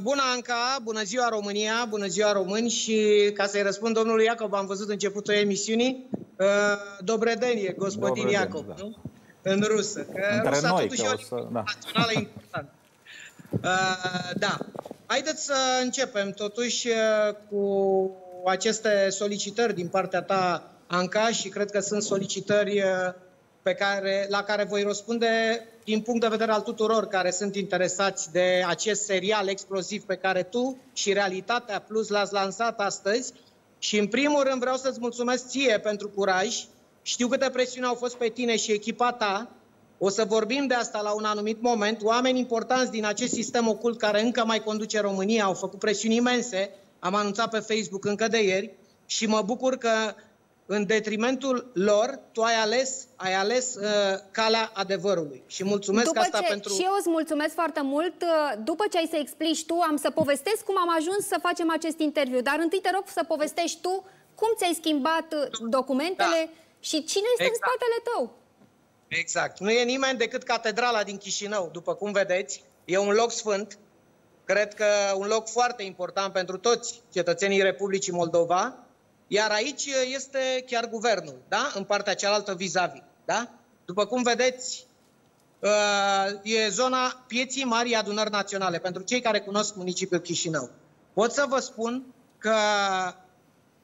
Bună, Anca! Bună ziua, România! Bună ziua, români! Și ca să-i răspund domnului Iacob, am văzut începutul emisiunii, Dobredenie, gospodin Iacob, da. nu? În rusă. Că între rusa noi, totuși că e o o să... limbă națională importantă. Da. Haideți să începem, totuși, cu aceste solicitări din partea ta, Anca, și cred că sunt solicitări la care voi răspunde din punct de vedere al tuturor care sunt interesați de acest serial exploziv pe care tu și Realitatea Plus l-ați lansat astăzi. Și în primul rând vreau să-ți mulțumesc ție pentru curaj. Știu câte presiuni au fost pe tine și echipa ta. O să vorbim de asta la un anumit moment. Oameni importanți din acest sistem ocult care încă mai conduce România au făcut presiuni imense. Am anunțat pe Facebook încă de ieri și mă bucur că în detrimentul lor, tu ai ales calea adevărului. Și mulțumesc pentru... Și eu îți mulțumesc foarte mult. După ce ai să explici tu, am să povestesc cum am ajuns să facem acest interviu. Dar întâi te rog să povestești tu cum ți-ai schimbat documentele și cine este în spatele tău. Exact. Nu e nimeni decât Catedrala din Chișinău, după cum vedeți. E un loc sfânt. Cred că un loc foarte important pentru toți cetățenii Republicii Moldova. Iar aici este chiar guvernul, da? În partea cealaltă vis-a-vis, da? După cum vedeți, e zona Pieții Marii Adunări Naționale. Pentru cei care cunosc municipiul Chișinău, pot să vă spun că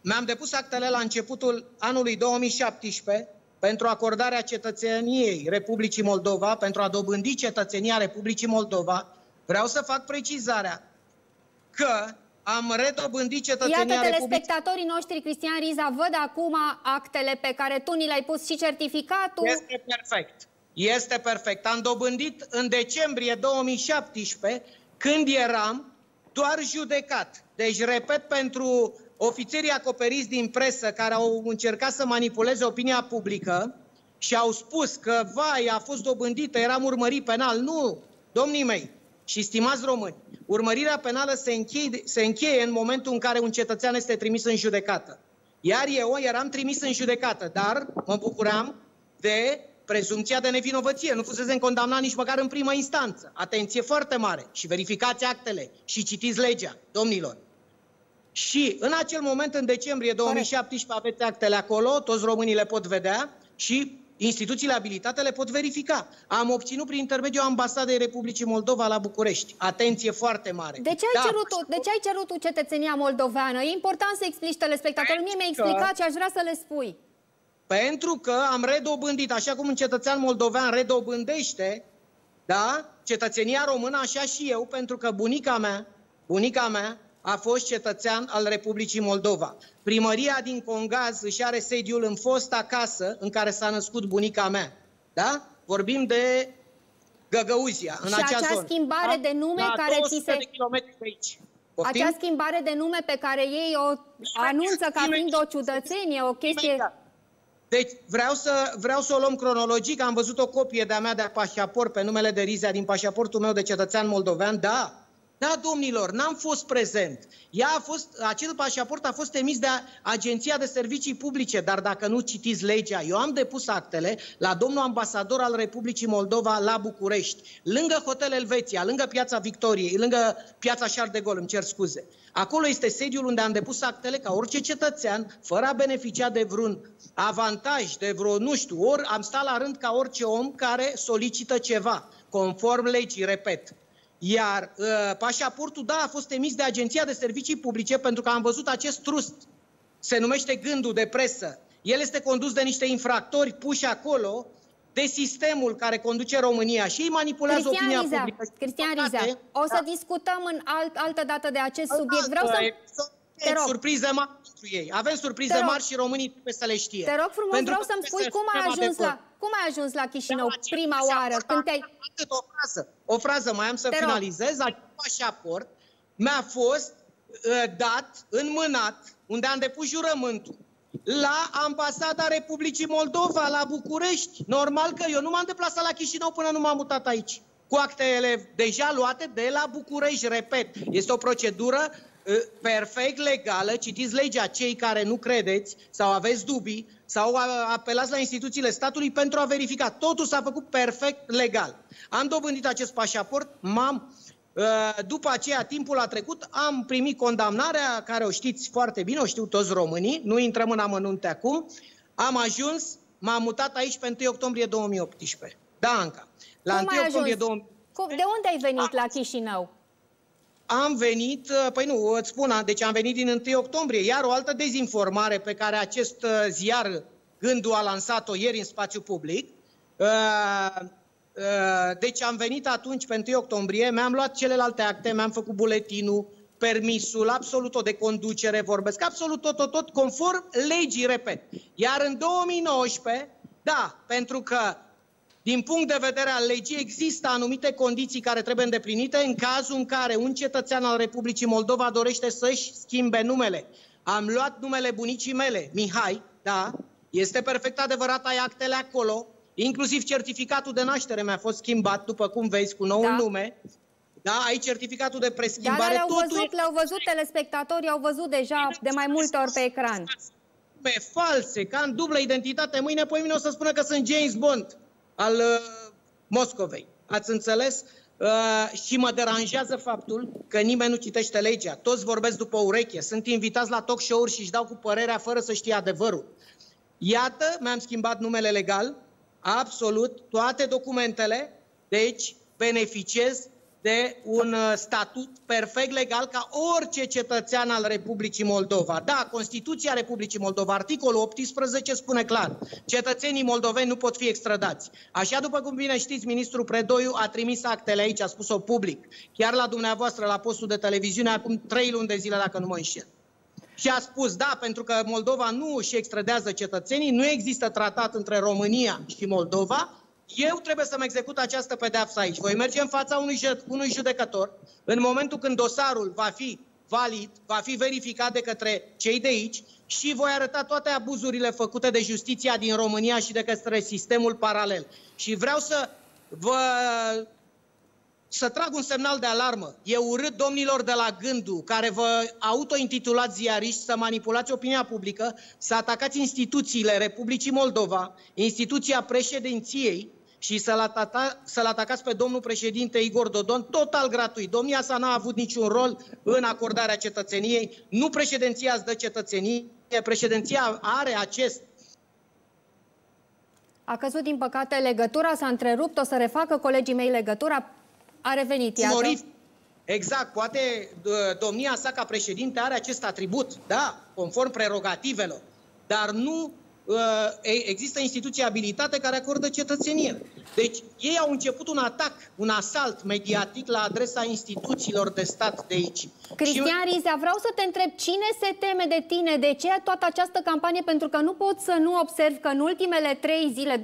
mi-am depus actele la începutul anului 2017 pentru acordarea cetățeniei Republicii Moldova, pentru a dobândi cetățenia Republicii Moldova. Vreau să fac precizarea că am redobândit cetățenia Iată, telespectatorii noștri, Cristian Riza, văd acum actele pe care tu ni le-ai pus și certificatul. Este perfect. Este perfect. Am dobândit în decembrie 2017, când eram doar judecat. Deci, repet, pentru ofițerii acoperiți din presă care au încercat să manipuleze opinia publică și au spus că, vai, a fost dobândită, eram urmărit penal. Nu, domnii mei și stimați români, urmărirea penală se încheie în momentul în care un cetățean este trimis în judecată. Iar eu eram trimis în judecată, dar mă bucuram de prezumția de nevinovăție. Nu fusesem condamnat nici măcar în primă instanță. Atenție foarte mare. Și verificați actele și citiți legea, domnilor. Și în acel moment, în decembrie 2017, aveți actele acolo, toți românii le pot vedea și instituțiile abilitate le pot verifica. Am obținut prin intermediul Ambasadei Republicii Moldova la București. Atenție foarte mare. De ce ai cerut tu cetățenia moldoveană? E important să explici telespectatorilor. Mie mi-ai explicat și aș vrea să le spui. Pentru că am redobândit, așa cum un cetățean moldovean redobândește, da, cetățenia română, așa și eu, pentru că bunica mea a fost cetățean al Republicii Moldova. Primăria din Congaz își are sediul în fosta casă în care s-a născut bunica mea. Da? Vorbim de Găgăuzia, în acea zonă. Schimbare de nume care ți se... de kilometri de aici. Acea schimbare de nume pe care ei o anunță ca fiind o ciudățenie, o chestie... Deci vreau să o luăm cronologic. Am văzut o copie de-a mea de pașaport pe numele de Rizea din pașaportul meu de cetățean moldovean. Da. Da, domnilor, n-am fost prezent. Acel pașaport a fost emis de Agenția de Servicii Publice, dar dacă nu citiți legea, eu am depus actele la domnul ambasador al Republicii Moldova la București, lângă Hotel Elveția, lângă Piața Victoriei, lângă Piața Charles de Gaulle, îmi cer scuze. Acolo este sediul unde am depus actele ca orice cetățean, fără a beneficia de vreun avantaj, de vreo, nu știu, ori am stat la rând ca orice om care solicită ceva, conform legii, repet. Iar pașaportul, da, a fost emis de Agenția de Servicii Publice pentru că am văzut acest trust. Se numește Gândul de Presă. El este condus de niște infractori puși acolo de sistemul care conduce România și ei manipulează opinia publică. Cristian Riza, o să discutăm în altă dată de acest subiect. Vreau să... surprize mari pentru ei. Avem surprize mari și românii trebuie să le știe. Te rog frumos, vreau să-mi spui cum ai ajuns la Chișinău prima oară? Când te-ai... O frază, mai am să finalizez. Acest pașaport mi-a fost dat, înmânat, unde am depus jurământul, la Ambasada Republicii Moldova, la București. Normal că eu nu m-am deplasat la Chișinău până nu m-am mutat aici. Cu actele deja luate de la București, repet. Este o procedură perfect legală. Citiți legea, cei care nu credeți sau aveți dubii sau apelați la instituțiile statului pentru a verifica. Totul s-a făcut perfect legal. Am dobândit acest pașaport, m-am După aceea, timpul a trecut, am primit condamnarea, care o știți foarte bine, o știu toți românii, nu intrăm în amănunte acum. Am ajuns, m-am mutat aici pe 1 octombrie 2018. Da, Anca. La 1 octombrie 2018... De unde ai venit la Chișinău? Am venit, păi nu, îți spun, deci am venit din 1 octombrie, iar o altă dezinformare pe care acest ziar Gândul a lansat-o ieri în spațiu public. Deci am venit atunci pe 1 octombrie, mi-am luat celelalte acte, mi-am făcut buletinul, permisul, absolut tot de conducere, vorbesc, absolut tot, conform legii, repet. Iar în 2019, da, pentru că din punct de vedere al legii există anumite condiții care trebuie îndeplinite în cazul în care un cetățean al Republicii Moldova dorește să-și schimbe numele. Am luat numele bunicii mele, Mihai, da, este perfect adevărat, ai actele acolo, inclusiv certificatul de naștere mi-a fost schimbat, după cum vezi, cu noul nume. Da, ai certificatul de preschimbare. Dar le-au văzut telespectatorii, au văzut deja de mai multe ori pe ecran. False, ca în dublă identitate. Mâine, poimine o să spună că sunt James Bond al Moscovei. Ați înțeles? Și mă deranjează faptul că nimeni nu citește legea. Toți vorbesc după ureche. Sunt invitați la talk show-uri și își dau cu părerea fără să știe adevărul. Iată, mi-am schimbat numele legal, absolut, toate documentele, deci beneficiez de un statut perfect legal ca orice cetățean al Republicii Moldova. Da, Constituția Republicii Moldova, articolul 18 spune clar, cetățenii moldoveni nu pot fi extradați. Așa, după cum bine știți, ministrul Predoiu a trimis actele aici, a spus-o public, chiar la dumneavoastră, la postul de televiziune, acum 3 luni de zile, dacă nu mă înșel. Și a spus, da, pentru că Moldova nu își extradează cetățenii, nu există tratat între România și Moldova, eu trebuie să-mi execut această pedeapsă aici. Voi merge în fața unui judecător în momentul când dosarul va fi valid, va fi verificat de către cei de aici și voi arăta toate abuzurile făcute de justiția din România și de către sistemul paralel. Și vreau să trag un semnal de alarmă. E urât domnilor de la Gândul, care vă autointitulați ziariști, să manipulați opinia publică, să atacați instituțiile Republicii Moldova, instituția președinției și să-l atacați pe domnul președinte Igor Dodon total gratuit. Domnia sa n-a avut niciun rol în acordarea cetățeniei. Nu președinția îți dă cetățenie, președinția are acest... A căzut, din păcate, legătura, s-a întrerupt, o să refacă colegii mei legătura. A revenit, iată. Exact, poate domnia sa ca președinte are acest atribut, da, conform prerogativelor, dar nu există instituții abilitate care acordă cetățenie. Deci ei au început un atac, un asalt mediatic la adresa instituțiilor de stat de aici. Cristian Rizea, vreau să te întreb, cine se teme de tine? De ce toată această campanie? Pentru că nu pot să nu observ că în ultimele 3 zile, 2-3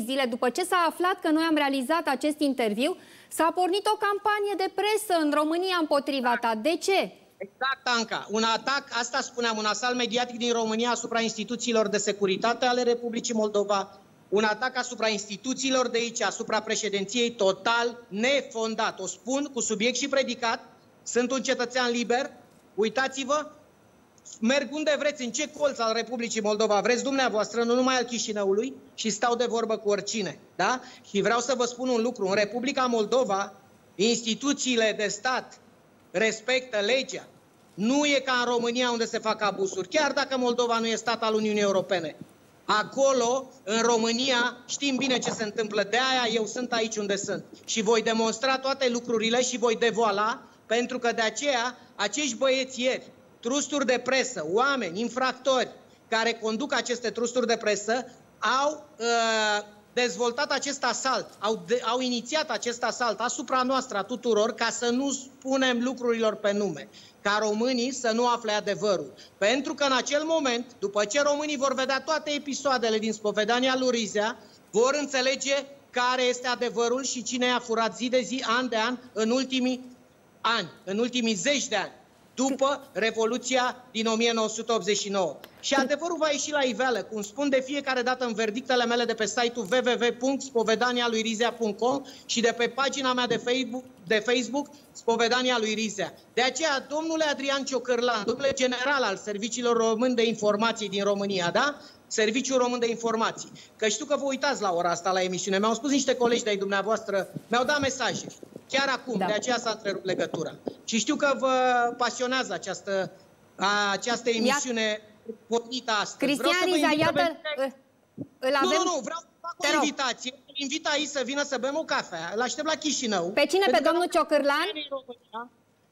zile, după ce s-a aflat că noi am realizat acest interviu, s-a pornit o campanie de presă în România împotriva ta. De ce? Exact, Anca. Un atac, asta spuneam, un asalt mediatic din România asupra instituțiilor de securitate ale Republicii Moldova, un atac asupra instituțiilor de aici, asupra președinției, total nefondat. O spun cu subiect și predicat. Sunt un cetățean liber. Uitați-vă, merg unde vreți, în ce colț al Republicii Moldova vreți dumneavoastră, nu numai al Chișinăului, și stau de vorbă cu oricine. Da? Și vreau să vă spun un lucru. În Republica Moldova, instituțiile de stat respectă legea. Nu e ca în România, unde se fac abuzuri, chiar dacă Moldova nu e stat al Uniunii Europene. Acolo, în România, știm bine ce se întâmplă. De aia eu sunt aici unde sunt. Și voi demonstra toate lucrurile și voi devoala, pentru că de aceea acești băieți ieri, trusturi de presă, oameni, infractori, care conduc aceste trusturi de presă, au dezvoltat acest asalt, au inițiat acest asalt asupra noastră a tuturor, ca să nu spunem lucrurilor pe nume, ca românii să nu afle adevărul. Pentru că în acel moment, după ce românii vor vedea toate episoadele din spovedania lui Rizea, vor înțelege care este adevărul și cine i-a furat zi de zi, an de an, în ultimii ani, în ultimii 10 de ani, după Revoluția din 1989. Și adevărul va ieși la iveală, cum spun de fiecare dată în verdictele mele de pe site-ul www.spovedanialuirizea.com și de pe pagina mea de Facebook spovedania lui Rizea. De aceea, domnule Adrian Ciocârlan, domnule general al Serviciilor Români de Informații din România, da? Serviciul Român de Informații. Că știu că vă uitați la ora asta la emisiune. Mi-au spus niște colegi de-ai dumneavoastră, mi-au dat mesaje. Chiar acum, de aceea s-a întrerupt legătura. Și știu că vă pasionează această emisiune pornită astăzi. Cristian Riza, iată, îl avem... Nu, vreau să fac o invitație. Îl invit aici să vină să bem o cafea. Îl aștept la Chișinău. Pe cine? Pe domnul Ciocârlan?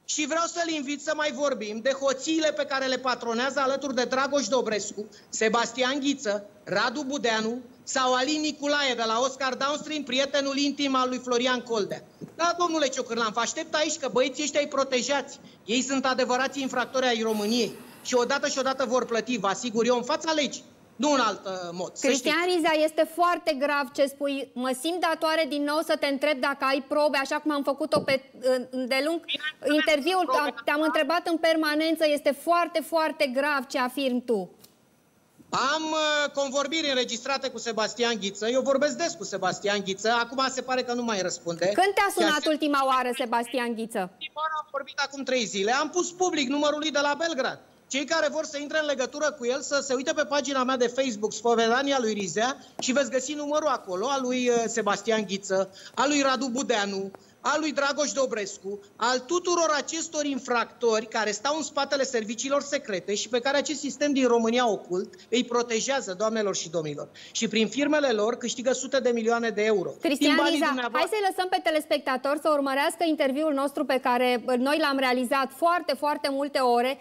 Și vreau să-l invit să mai vorbim de hoțiile pe care le patronează alături de Dragoș Dobrescu, Sebastian Ghiță, Radu Budeanu sau Alin Niculae de la Oscar Downstream, prietenul intim al lui Florian Coldea. Da, domnule Ciocârlan, vă aștept aici că băieții ăștia îi protejați. Ei sunt adevărați infractori ai României și odată vor plăti, vă asigur eu, în fața legii. Nu în alt mod. Cristian Riza, este foarte grav ce spui. Mă simt datoare din nou să te întreb dacă ai probe, așa cum am făcut-o de lung. Interviul te-am întrebat în permanență. Este foarte, foarte grav ce afirmi tu. Am convorbiri înregistrate cu Sebastian Ghiță. Eu vorbesc des cu Sebastian Ghiță. Acum se pare că nu mai răspunde. Când te-a sunat ultima oară Sebastian Ghiță? Ultima oară am vorbit acum 3 zile. Am pus public numărul lui de la Belgrad. Cei care vor să intre în legătură cu el, să se uite pe pagina mea de Facebook, Spovedania lui Rizea, și veți găsi numărul acolo, al lui Sebastian Ghiță, al lui Radu Budeanu, al lui Dragoș Dobrescu, al tuturor acestor infractori care stau în spatele serviciilor secrete și pe care acest sistem din România ocult îi protejează, doamnelor și domnilor. Și prin firmele lor câștigă sute de milioane de euro. Cristian Riza, hai să-i lăsăm pe telespectator să urmărească interviul nostru pe care noi l-am realizat foarte, foarte multe ore.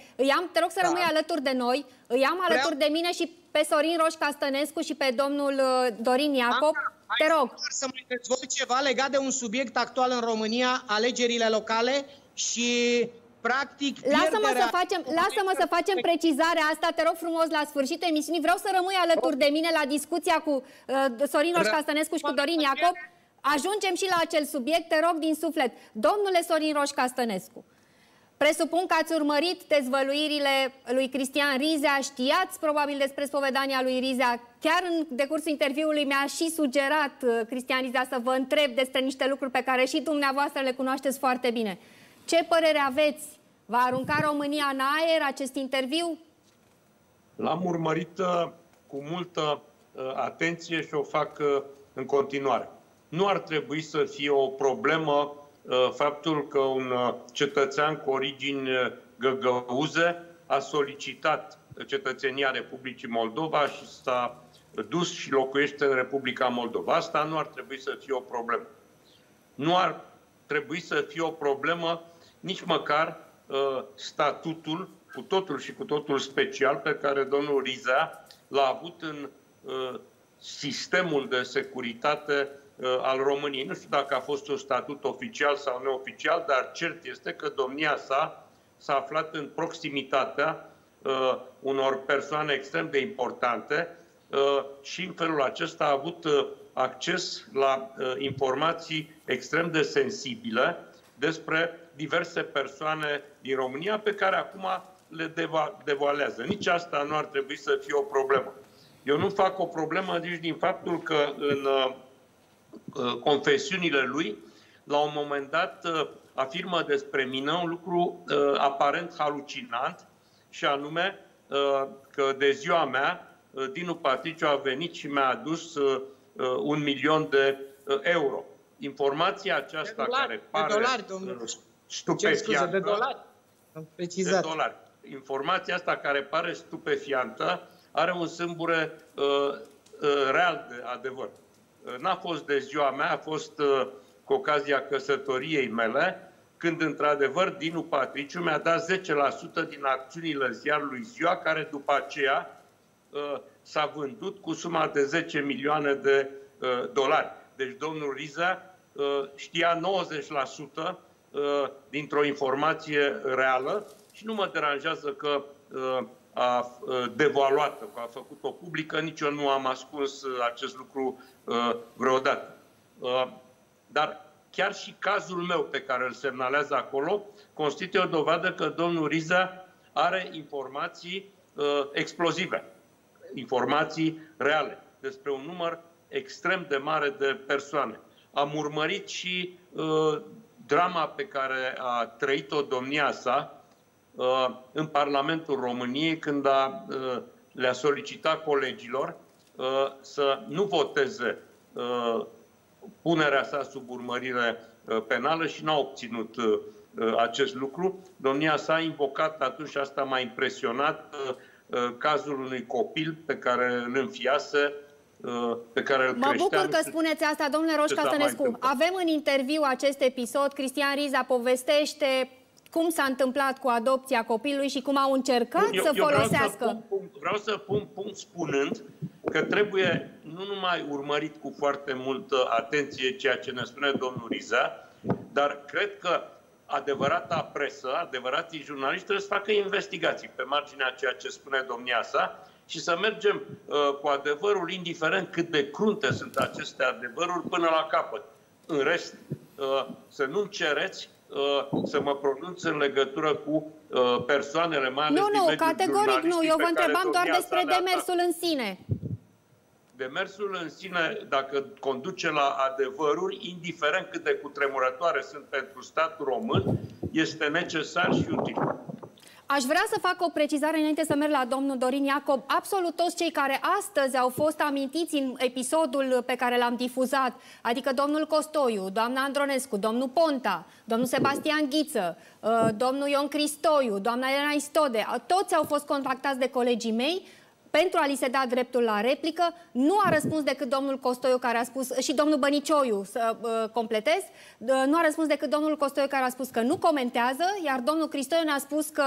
Te rog să rămâi alături de noi. Îi am alături de mine și pe Sorin Roșca Stănescu și pe domnul Dorin Iacob. Te rog. Să mai dezvolt ceva legat de un subiect actual în România, alegerile locale și, practic, Lasă-mă să facem precizarea asta, te rog frumos, la sfârșitul emisiunii. Vreau să rămâi alături de mine la discuția cu Sorin Roșca Stănescu și cu Dorin Iacob. Ajungem și la acel subiect, te rog din suflet. Domnule Sorin Roșca Stănescu, presupun că ați urmărit dezvăluirile lui Cristian Rizea, știați probabil despre spovedania lui Rizea. Chiar în decursul interviului mi-a și sugerat Cristian Rizea să vă întreb despre niște lucruri pe care și dumneavoastră le cunoașteți foarte bine. Ce părere aveți? Va arunca România în aer acest interviu? L-am urmărit cu multă atenție și o fac în continuare. Nu ar trebui să fie o problemă faptul că un cetățean cu origini găgăuze a solicitat cetățenia Republicii Moldova și s-a dus și locuiește în Republica Moldova. Asta nu ar trebui să fie o problemă. Nu ar trebui să fie o problemă nici măcar statutul cu totul și cu totul special pe care domnul Rizea l-a avut în sistemul de securitate al României. Nu știu dacă a fost un statut oficial sau neoficial, dar cert este că domnia sa s-a aflat în proximitatea unor persoane extrem de importante și în felul acesta a avut acces la informații extrem de sensibile despre diverse persoane din România pe care acum le devoalează. Nici asta nu ar trebui să fie o problemă. Eu nu fac o problemă nici din faptul că în confesiunile lui, la un moment dat, afirmă despre mine un lucru aparent halucinant, și anume că de ziua mea, Dinu Patriciu a venit și mi-a adus 1.000.000 de euro. Informația aceasta care pare stupefiantă... De dolari. De dolari. Informația asta care pare stupefiantă are un sâmbure real de adevăr. N-a fost de ziua mea, a fost cu ocazia căsătoriei mele, când într-adevăr Dinu Patriciu mi-a dat 10% din acțiunile ziarului Ziua, care după aceea s-a vândut cu suma de 10 milioane de dolari. Deci domnul Rizea știa 90% dintr-o informație reală și nu mă deranjează că a devaluat-o, că a făcut-o publică, nici eu nu am ascuns acest lucru vreodată. Dar chiar și cazul meu pe care îl semnalează acolo constituie o dovadă că domnul Rizea are informații explozive, informații reale despre un număr extrem de mare de persoane. Am urmărit și drama pe care a trăit-o domnia sa în Parlamentul României când le-a solicitat colegilor să nu voteze punerea sa sub urmărire penală și n-a obținut acest lucru. Domnia sa a invocat atunci, și asta m-a impresionat, cazul unui copil pe care îl înfiase, pe care îl creștea. Mă bucur că spuneți asta, domnule Roșca Stănescu. Avem în interviu acest episod. Cristian Riza povestește cum s-a întâmplat cu adopția copilului și cum au încercat să folosească. Vreau să pun punct spunând că trebuie nu numai urmărit cu foarte multă atenție ceea ce ne spune domnul Riza, dar cred că adevărata presă, adevărații jurnaliști trebuie să facă investigații pe marginea ceea ce spune domnia sa și să mergem cu adevărul, indiferent cât de crunte sunt aceste adevăruri, până la capăt. În rest, să nu-mi cereți să mă pronunț în legătură cu persoanele, mai ales din mediul categoric nu. Eu vă întrebam doar despre demersul în sine. Demersul în sine, dacă conduce la adevăruri, indiferent cât de cutremurătoare sunt pentru statul român, este necesar și util. Aș vrea să fac o precizare înainte să merg la domnul Dorin Iacob. Absolut toți cei care astăzi au fost amintiți în episodul pe care l-am difuzat, adică domnul Costoiu, doamna Andronescu, domnul Ponta, domnul Sebastian Ghiță, domnul Ion Cristoiu, doamna Elena Istode, toți au fost contactați de colegii mei pentru a li se da dreptul la replică. Nu a răspuns decât domnul Costoiu, care a spus, și domnul Bănicioiu, să completez, nu a răspuns decât domnul Costoiu, care a spus că nu comentează, iar domnul Cristoiu ne-a spus că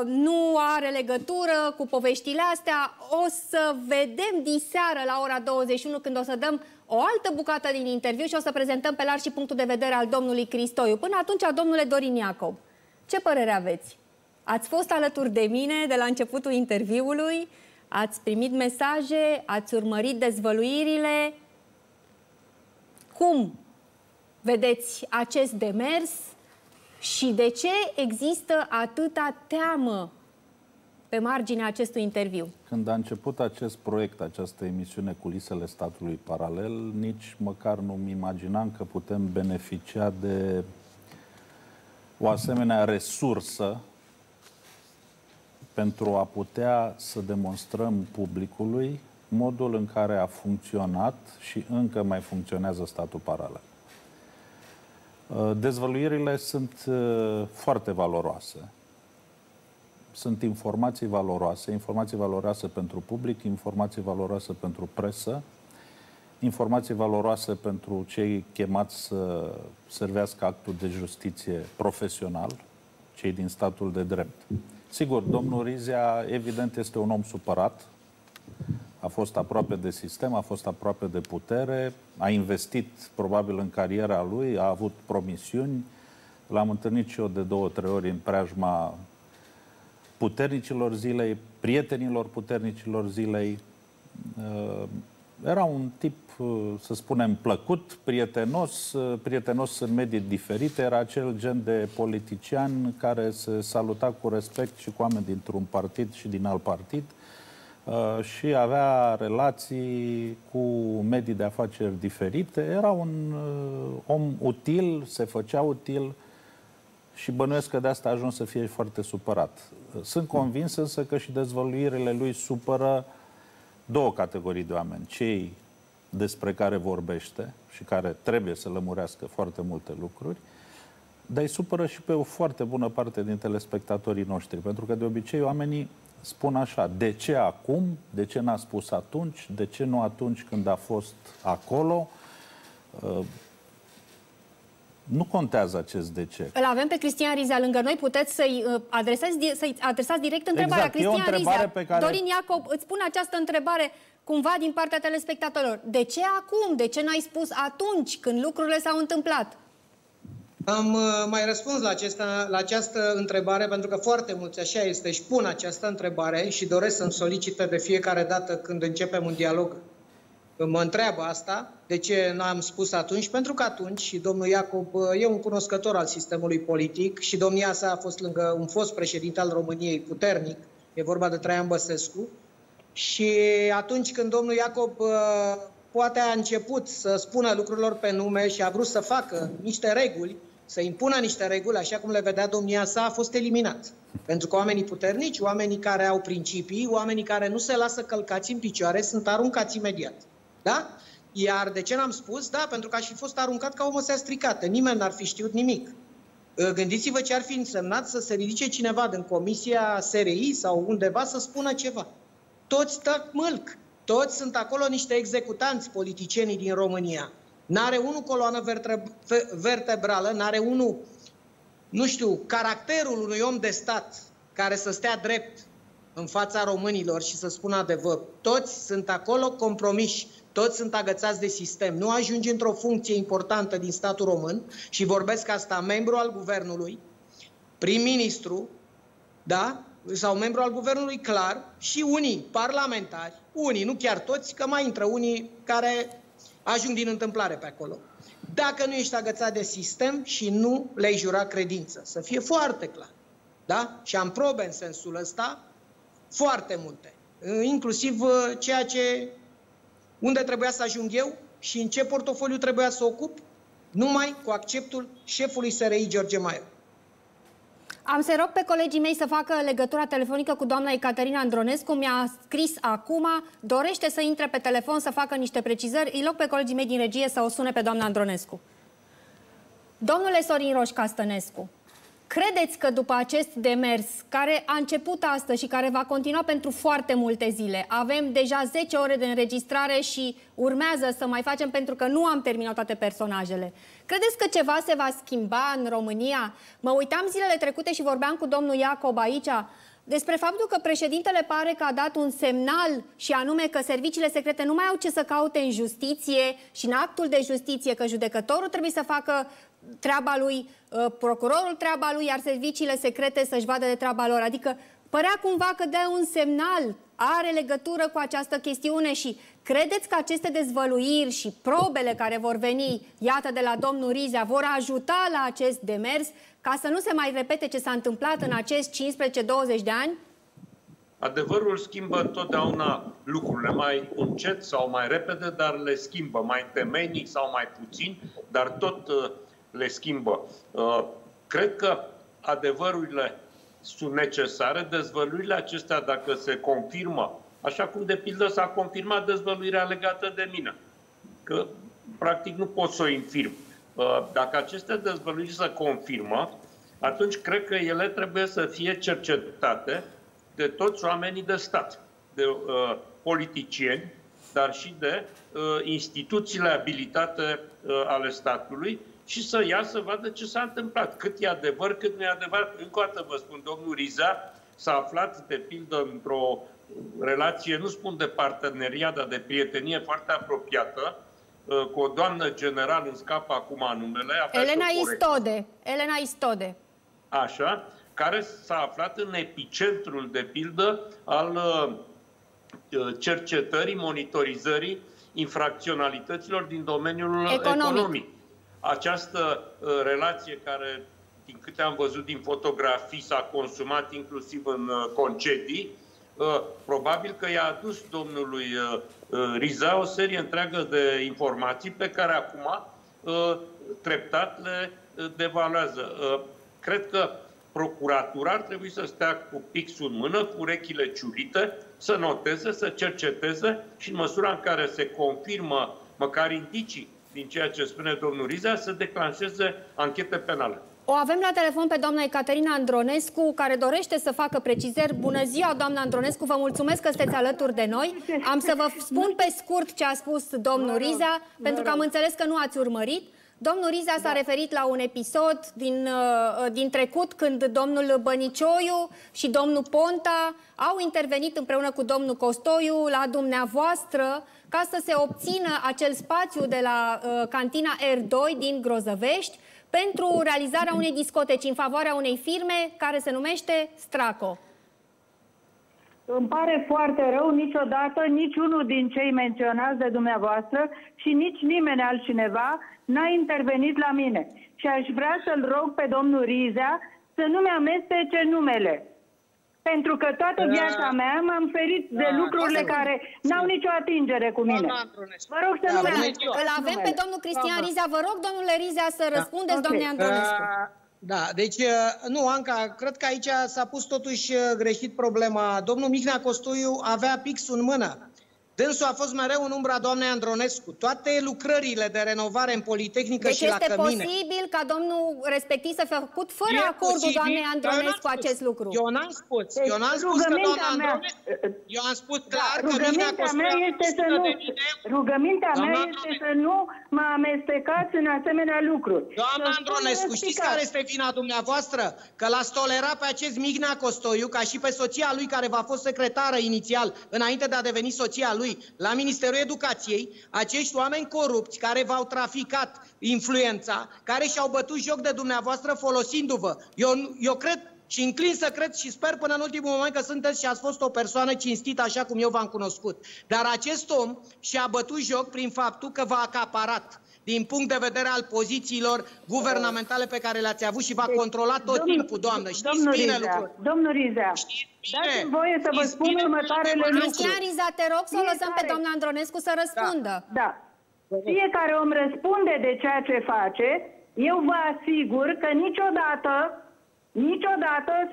nu are legătură cu poveștile astea. O să vedem diseară la ora 21, când o să dăm o altă bucată din interviu și o să prezentăm pe larg și punctul de vedere al domnului Cristoiu. Până atunci, domnule Dorin Iacob, ce părere aveți? Ați fost alături de mine de la începutul interviului, ați primit mesaje, ați urmărit dezvăluirile. Cum vedeți acest demers și de ce există atâta teamă pe marginea acestui interviu? Când a început acest proiect, această emisiune Culisele Statului Paralel, nici măcar nu-mi imaginam că putem beneficia de o asemenea resursă pentru a putea să demonstrăm publicului modul în care a funcționat și încă mai funcționează statul paralel. Dezvăluirile sunt foarte valoroase. Sunt informații valoroase pentru public, informații valoroase pentru presă, informații valoroase pentru cei chemați să servească actul de justiție profesional, cei din statul de drept. Sigur, domnul Rizea, evident, este un om supărat, a fost aproape de sistem, a fost aproape de putere, a investit probabil în cariera lui, a avut promisiuni, l-am întâlnit și eu de 2-3 ori în preajma puternicilor zilei, prietenilor puternicilor zilei. Era un tip, să spunem, plăcut, prietenos în medii diferite. Era acel gen de politician care se saluta cu respect și cu oameni dintr-un partid și din alt partid și avea relații cu medii de afaceri diferite. Era un om util, se făcea util și bănuiesc că de asta a ajuns să fie foarte supărat. Sunt convins însă că și dezvăluirile lui supără două categorii de oameni. Cei despre care vorbește și care trebuie să lămurească foarte multe lucruri, dar îi supără și pe o foarte bună parte din telespectatorii noștri. Pentru că de obicei oamenii spun așa: de ce acum? De ce n-a spus atunci? De ce nu atunci când a fost acolo? Nu contează acest de ce. Îl avem pe Cristian Rizea lângă noi. Puteți să-i adresați direct întrebarea. Exact, Cristian Rizea, pe care... Dorin Iacob îți pun această întrebare cumva din partea telespectatorilor. De ce acum? De ce n-ai spus atunci când lucrurile s-au întâmplat? Am mai răspuns la această întrebare, pentru că foarte mulți, așa este, își pun această întrebare și doresc să-mi solicite de fiecare dată când începem un dialog. Mă întreabă asta, de ce n-am spus atunci? Pentru că atunci, și domnul Iacob e un cunoscător al sistemului politic și domnia sa a fost lângă un fost președinte al României puternic, e vorba de Traian Băsescu, și atunci când domnul Iacob poate a început să spună lucrurilor pe nume și a vrut să facă niște reguli, să impună niște reguli, așa cum le vedea domnia sa, a fost eliminat. Pentru că oamenii puternici, oamenii care au principii, oamenii care nu se lasă călcați în picioare, sunt aruncați imediat. Da? Iar de ce n-am spus? Da, pentru că aș fi fost aruncat ca o măsea stricată. Nimeni n-ar fi știut nimic. Gândiți-vă ce ar fi însemnat să se ridice cineva din Comisia SRI sau undeva să spună ceva. Toți tac mâlc. Toți sunt acolo niște executanți, politicienii din România. N-are unul coloană vertebrală, n-are unul, nu știu, caracterul unui om de stat care să stea drept în fața românilor și să spună adevăr. Toți sunt acolo compromiși, toți sunt agățați de sistem. Nu ajungi într-o funcție importantă din statul român și vorbesc asta, membru al guvernului, prim-ministru, da? Sau membru al guvernului, clar, și unii parlamentari, unii, nu chiar toți, că mai intră unii care ajung din întâmplare pe acolo. Dacă nu ești agățat de sistem și nu le-ai jurat credință. Să fie foarte clar. Da? Și am probe în sensul ăsta foarte multe. Inclusiv ceea ce, unde trebuia să ajung eu și în ce portofoliu trebuia să ocup, numai cu acceptul șefului SRI George Maier. Am să rog pe colegii mei să facă legătura telefonică cu doamna Ecaterina Andronescu. Mi-a scris acum, dorește să intre pe telefon să facă niște precizări. Îi loc pe colegii mei din regie să o sune pe doamna Andronescu. Domnule Sorin Roșca Stănescu, credeți că după acest demers, care a început astăzi și care va continua pentru foarte multe zile, avem deja 10 ore de înregistrare și urmează să mai facem pentru că nu am terminat toate personajele. Credeți că ceva se va schimba în România? Mă uitam zilele trecute și vorbeam cu domnul Iacob aici despre faptul că președintele pare că a dat un semnal și anume că serviciile secrete nu mai au ce să caute în justiție și în actul de justiție, că judecătorul trebuie să facă treaba lui, procurorul treaba lui, iar serviciile secrete să-și vadă de treaba lor. Adică părea cumva că dă un semnal, are legătură cu această chestiune și credeți că aceste dezvăluiri și probele care vor veni, iată, de la domnul Rizea, vor ajuta la acest demers ca să nu se mai repete ce s-a întâmplat în acești 15-20 de ani? Adevărul schimbă întotdeauna lucrurile, mai încet sau mai repede, dar le schimbă, mai temeinic sau mai puțin, dar tot le schimbă. Cred că adevărurile sunt necesare, dezvăluirile acestea, dacă se confirmă, așa cum de pildă s-a confirmat dezvăluirea legată de mine, că practic nu pot să o infirm. Dacă aceste dezvăluiri se confirmă, atunci cred că ele trebuie să fie cercetate de toți oamenii de stat, de politicieni, dar și de instituțiile abilitate ale statului și să ia să vadă ce s-a întâmplat. Cât e adevăr, cât nu e adevăr. Încă o dată vă spun, domnul Rizea s-a aflat, de pildă, într-o relație, nu spun de parteneriat, dar de prietenie foarte apropiată, cu o doamnă general, îmi scapă acum numele. Elena Istode. Așa, care s-a aflat în epicentrul, de pildă, al cercetării, monitorizării infracționalităților din domeniul economic. Această relație care, din câte am văzut din fotografii, s-a consumat inclusiv în concedii, probabil că i-a adus domnului Rizea o serie întreagă de informații pe care acum treptat le devaluează. Cred că procuratura ar trebui să stea cu pixul în mână, cu urechile ciulite, să noteze, să cerceteze și în măsura în care se confirmă măcar indicii din ceea ce spune domnul Rizea, să declanșeze anchete penale. O avem la telefon pe doamna Ecaterina Andronescu, care dorește să facă precizări. Bună ziua, doamna Andronescu, vă mulțumesc că sunteți alături de noi. Am să vă spun pe scurt ce a spus domnul Rizea, pentru că am înțeles că nu ați urmărit. Domnul Rizea s-a referit la un episod din trecut, când domnul Bănicioiu și domnul Ponta au intervenit împreună cu domnul Costoiu la dumneavoastră ca să se obțină acel spațiu de la cantina R2 din Grozăvești pentru realizarea unei discoteci în favoarea unei firme care se numește Straco. Îmi pare foarte rău, niciodată niciunul din cei menționați de dumneavoastră și nici nimeni altcineva n-a intervenit la mine. Și aș vrea să-l rog pe domnul Rizea să nu-mi amestece numele. Pentru că toată viața mea m-am ferit de lucrurile care n-au nicio atingere cu mine. Vă rog să nu mai amestecați. Îl avem pe domnul Cristian Rizea. Vă rog, domnule Rizea, să răspundeți, domnule Andronescu. Da, deci, nu, Anca, cred că aici s-a pus totuși greșit problema. Domnul Mihnea Costoiu avea pixul în mână. Dânsul a fost mereu în umbra doamnei Andronescu. Toate lucrările de renovare în Politehnică deci și la Cămine... Deci este posibil ca domnul respectiv să fie făcut fără acordul doamnei Andronescu acest lucru? Eu n-am spus. Eu n-am spus că doamna Andronescu... Eu am spus clar că Mihnea Costoiu rugămintea mea este să nu mă amestecați în asemenea lucruri. Doamna Andronescu, știți care este vina dumneavoastră? Că l-ați tolerat pe acest Mihnea Costoiu, ca și pe soția lui, care v-a fost secretară inițial, înainte de a deveni soția lui, la Ministerul Educației, acești oameni corupți care v-au traficat influența, care și-au bătut joc de dumneavoastră folosindu-vă. Eu cred și înclin să cred și sper până în ultimul moment că sunteți și ați fost o persoană cinstită așa cum eu v-am cunoscut. Dar acest om și-a bătut joc prin faptul că v-a acaparat din punct de vedere al pozițiilor guvernamentale pe care le-ați avut și v-a controlat tot timpul, doamnă. Știți bine lucruri. Domnul Rizea, dați-mi voie să vă spun următoarele lucruri. Cristian Rizea, te rog să o lăsăm pe doamna Andronescu să răspundă. Da. Fiecare om răspunde de ceea ce face. Eu vă asigur că niciodată,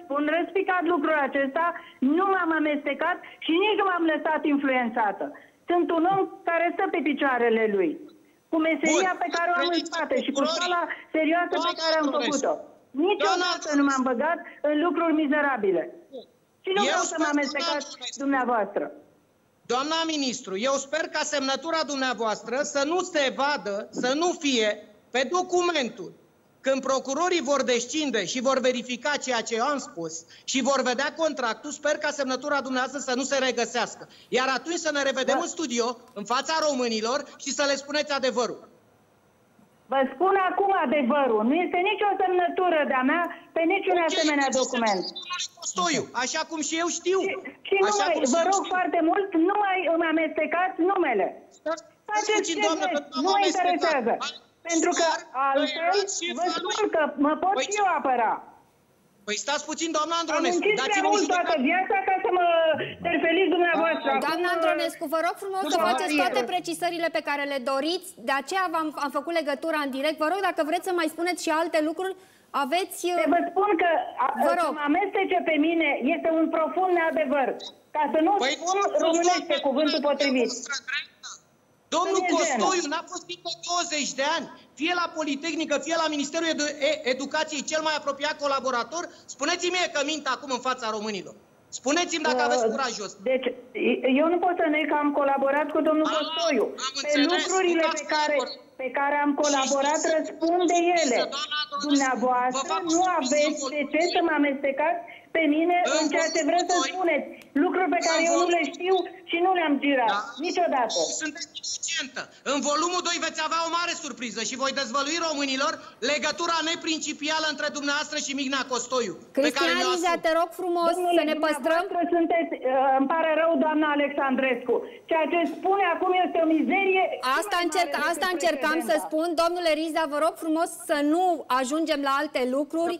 spun răspicat lucrul acesta, nu m-am amestecat și nici nu m-am lăsat influențată. Sunt un om care stă pe picioarele lui, cu meseria pe care o am în spate și cu școala serioasă pe care am făcut-o. Niciodată nu m-am băgat în lucruri mizerabile. Și nu vreau să mă amestecați dumneavoastră. Doamna ministru, eu sper ca semnătura dumneavoastră să nu se vadă, să nu fie pe documentul. Când procurorii vor descinde și vor verifica ceea ce eu am spus și vor vedea contractul, sper ca semnătura dumneavoastră să nu se regăsească. Iar atunci să ne revedem în studio, în fața românilor și să le spuneți adevărul. Vă spun acum adevărul. Nu este nicio semnătură de-a mea pe niciun asemenea document. Costoiu, așa cum și eu știu. Și vă rog foarte mult, nu mai îmi amestecați numele. Faceți ce vreți, nu mă interesează. Pentru că altfel vă spun că mă pot și eu apăra. Păi stați puțin, doamna Andronescu. Am închis prea mult toată viața ca să mă terfeliți dumneavoastră. Doamna Andronescu, vă rog frumos să faceți toate precizările pe care le doriți. De aceea am făcut legătura în direct. Vă rog, dacă vreți să mai spuneți și alte lucruri, aveți... Vă spun că să mă amestece pe mine este un profund neadevăr. Ca să nu spun românește cuvântul potrivit. Domnul Costoiu n-a fost timp de 20 de ani, fie la Politehnică, fie la Ministerul Educației, cel mai apropiat colaborator. Spuneți-mi mie că mint acum în fața românilor. Spuneți-mi dacă aveți curajos. Deci, eu nu pot să neg că am colaborat cu domnul Costoiu. Pe lucrurile pe care am colaborat răspund de ele. Dumneavoastră nu aveți de ce să mă amestecați pe mine în ceea ce vreți să spuneți. Lucruri pe care eu nu le știu și nu le-am girat. Niciodată. Sunteți inocentă. În volumul 2 veți avea o mare surpriză și voi dezvălui românilor legătura neprincipială între dumneavoastră și Mihnea Costoiu. Cristian Rizea, te rog frumos să ne păstrăm. Sunteți, îmi pare rău, doamna Alexandrescu. Ceea ce spune acum este o mizerie. Asta încercam să spun. Domnule Rizea, vă rog frumos să nu ajungem la alte lucruri.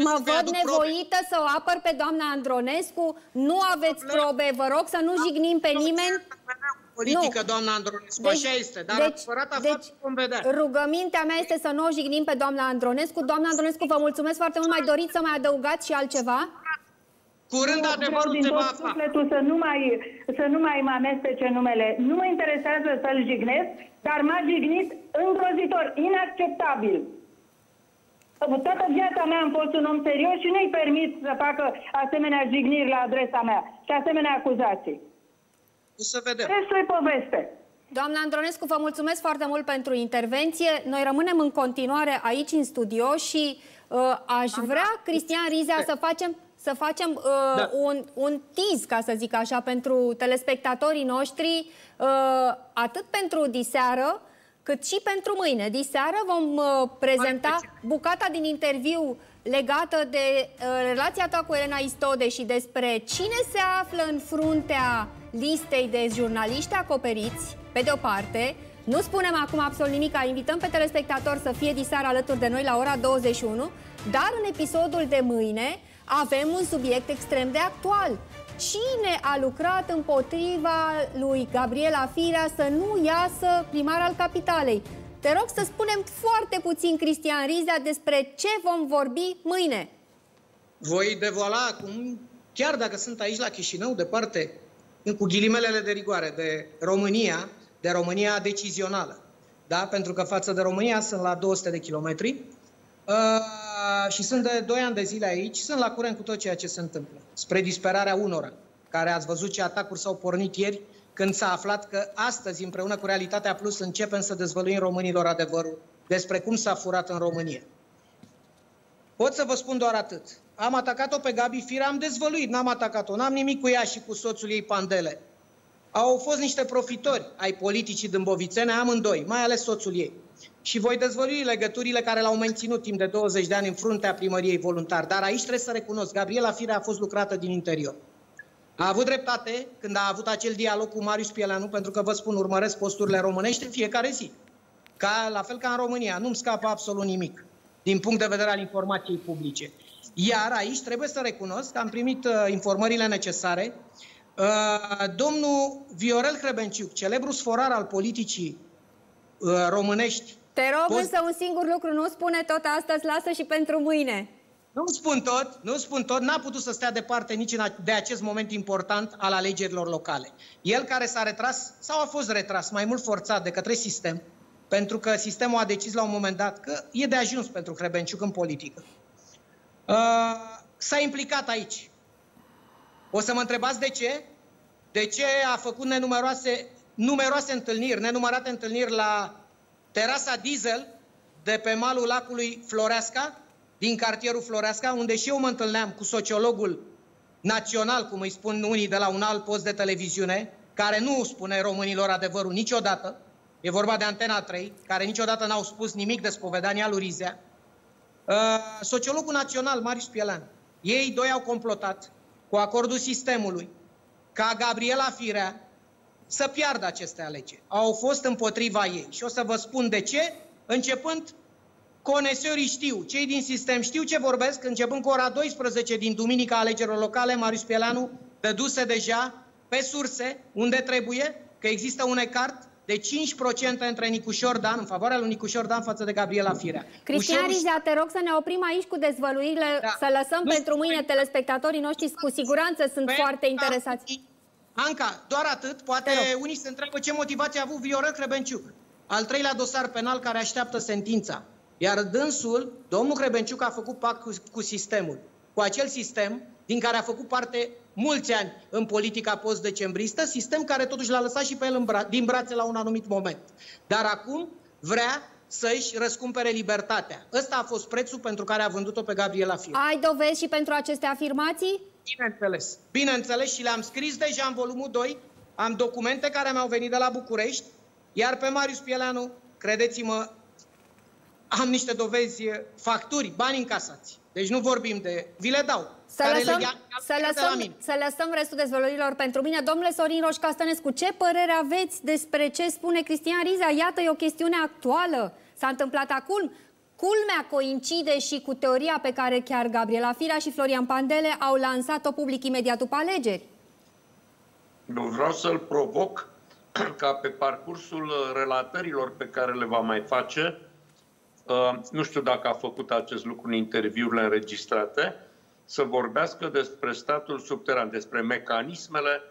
Mă văd nevoită să o apăr pe doamna Andronescu. Nu aveți probe, vă rog să nu jignim pe nimeni. Politică, doamna Andronescu, așa este, dar vom vedea. Rugămintea mea este să nu o jignim pe doamna Andronescu. Doamna Andronescu, vă mulțumesc foarte mult. Mai doriți să mai adăugați și altceva? Curând adevărul se va afla. Să nu mai mă amestece numele. Nu mă interesează să-l jignesc, dar m-a jignit îngrozitor, inacceptabil. Toată viața mea am fost un om serios și nu-i permit să facă asemenea jigniri la adresa mea și asemenea acuzații. Să vedem. Restul e poveste. Doamna Andronescu, vă mulțumesc foarte mult pentru intervenție. Noi rămânem în continuare aici în studio și aș vrea, Cristian Rizea, să facem un tease, ca să zic așa, pentru telespectatorii noștri, atât pentru diseară, cât și pentru mâine. Diseară vom prezenta bucata din interviu legată de relația ta cu Elena Istode și despre cine se află în fruntea listei de jurnaliști acoperiți, pe de o parte. Nu spunem acum absolut nimic, invităm pe telespectatori să fie diseară alături de noi la ora 21, dar în episodul de mâine avem un subiect extrem de actual. Cine a lucrat împotriva lui Gabriela Firea să nu iasă primar al capitalei? Te rog să spunem foarte puțin, Cristian Rizea, despre ce vom vorbi mâine. Voi devoala acum, chiar dacă sunt aici la Chișinău, departe, cu ghilimelele de rigoare, de România decizională. Da? Pentru că față de România sunt la 200 de kilometri și sunt de 2 ani de zile aici, sunt la curent cu tot ceea ce se întâmplă. Spre disperarea unora, care ați văzut ce atacuri s-au pornit ieri, când s-a aflat că astăzi, împreună cu Realitatea Plus, începem să dezvăluim românilor adevărul despre cum s-a furat în România. Pot să vă spun doar atât. Am atacat-o pe Gabi Firea, am dezvăluit, n-am atacat-o, n-am nimic cu ea și cu soțul ei Pandele. Au fost niște profitori ai politicii dâmbovițene, amândoi, mai ales soțul ei. Și voi dezvălui legăturile care l-au menținut timp de 20 de ani în fruntea primăriei voluntar. Dar aici trebuie să recunosc, Gabriela Firea a fost lucrată din interior. A avut dreptate când a avut acel dialog cu Marius Pieleanu, pentru că vă spun, urmăresc posturile românești în fiecare zi. La fel ca în România, nu-mi scapă absolut nimic din punct de vedere al informației publice. Iar aici trebuie să recunosc că am primit informările necesare. Domnul Viorel Hrebenciuc, celebru sforar al politicii românești. Te rog însă un singur lucru, nu spune tot astăzi, lasă și pentru mâine. Nu spun tot, n-a putut să stea departe nici de acest moment important al alegerilor locale. El care s-a retras, sau a fost retras, mai mult forțat de către sistem, pentru că sistemul a decis la un moment dat că e de ajuns pentru Hrebenciuc în politică. S-a implicat aici. O să mă întrebați de ce? De ce a făcut numeroase întâlniri, nenumărate întâlniri la terasa Diesel de pe malul lacului Floreasca, din cartierul Floreasca, unde și eu mă întâlneam cu sociologul național, cum îi spun unii de la un alt post de televiziune, care nu spune românilor adevărul niciodată. E vorba de Antena 3, care niciodată n-au spus nimic de spovedania lui Rizea. Sociologul național, Marius Pieleanu. Ei doi au complotat cu acordul sistemului ca Gabriela Firea să piardă aceste alegeri. Au fost împotriva ei. Și o să vă spun de ce, începând, conesorii știu, cei din sistem știu ce vorbesc, începând cu ora 12 din duminica alegerilor locale, Marius Pieleanu dăduse deja pe surse, unde trebuie, că există un ecart de 5% între Nicușor Dan, în favoarea lui Nicușor Dan față de Gabriela Firea. Cristian Rizea, te rog să ne oprim aici cu dezvăluirile, să lăsăm pentru mâine telespectatorii noștri, cu siguranță sunt foarte interesați. Anca, doar atât, poate unii se întreabă ce motivație a avut Viorel Hrebenciuc. Al 3-lea dosar penal care așteaptă sentința. Iar dânsul, domnul Hrebenciuc, a făcut pact cu sistemul. Cu acel sistem din care a făcut parte mulți ani în politica post-decembristă, sistem care totuși l-a lăsat și pe el din brațe la un anumit moment. Dar acum vrea să-și răscumpere libertatea. Ăsta a fost prețul pentru care a vândut-o pe Gabriela Firea. Ai dovezi și pentru aceste afirmații? Bineînțeles. Bineînțeles, și le-am scris deja în volumul 2. Am documente care mi-au venit de la București, iar pe Marius Pieleanu, credeți-mă, am niște dovezi, facturi, bani încasați. Deci nu vorbim de... Vi le dau. Să lăsăm restul dezvăluirilor pentru mine. Domnule Sorin Roș Castănescu, ce părere aveți despre ce spune Cristian Rizea? Iată, e o chestiune actuală. S-a întâmplat acum. Culmea coincide și cu teoria pe care chiar Gabriela Firea și Florian Pandele au lansat-o public imediat după alegeri. Eu vreau să-l provoc ca pe parcursul relatărilor pe care le va mai face, nu știu dacă a făcut acest lucru în interviurile înregistrate, să vorbească despre statul subteran, despre mecanismele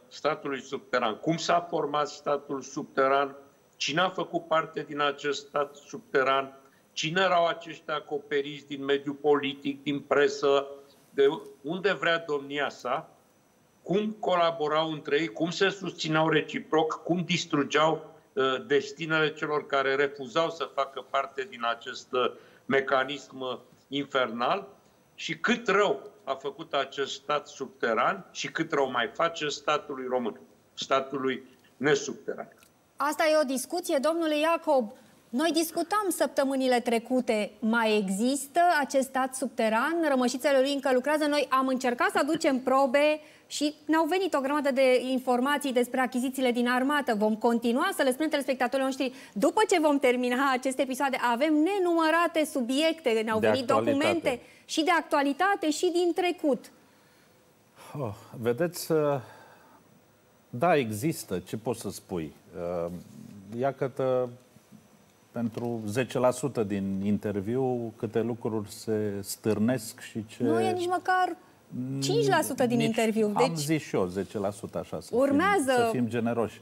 statului subteran. Cum s-a format statul subteran, cine a făcut parte din acest stat subteran, cine erau aceștia acoperiți din mediul politic, din presă, de unde vrea domnia sa, cum colaborau între ei, cum se susțineau reciproc, cum distrugeau destinele celor care refuzau să facă parte din acest mecanism infernal și cât rău a făcut acest stat subteran și cât rău mai face statului român, statului nesubteran. Asta e o discuție, domnule Iacob. Noi discutam săptămânile trecute, mai există acest stat subteran? Rămășițele lui încă lucrează? Noi am încercat să aducem probe și ne-au venit o grămadă de informații despre achizițiile din armată. Vom continua să le spunem telespectatorilor noștri, după ce vom termina aceste episoade, avem nenumărate subiecte, ne-au venit documente și de actualitate și din trecut. Vedeți, da, există, ce poți să spui? Iată, pentru 10% din interviu, câte lucruri se stârnesc și ce... Nu e nici măcar 5% din interviu. Am zis și eu 10%, așa, să fim generoși.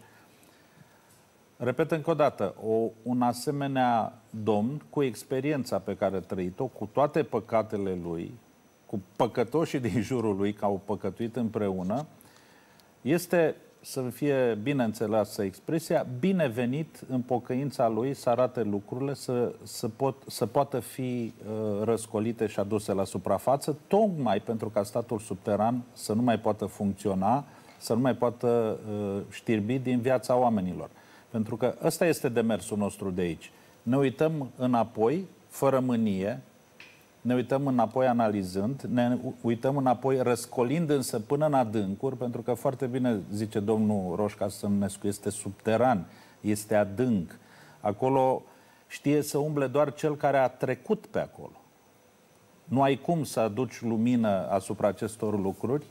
Repet încă o dată, un asemenea domn, cu experiența pe care a trăit-o, cu toate păcatele lui, cu păcătoșii din jurul lui, că au păcătuit împreună, este, să fie bine înțeleasă expresia, binevenit în pocăința lui să arate lucrurile, să poată fi răscolite și aduse la suprafață, tocmai pentru ca statul subteran să nu mai poată funcționa, să nu mai poată știrbi din viața oamenilor. Pentru că ăsta este demersul nostru de aici. Ne uităm înapoi, fără mânie, ne uităm înapoi analizând, ne uităm înapoi răscolind însă până în adâncuri, pentru că foarte bine zice domnul Roșca Sămnescu, este subteran, este adânc. Acolo știe să umble doar cel care a trecut pe acolo. Nu ai cum să aduci lumină asupra acestor lucruri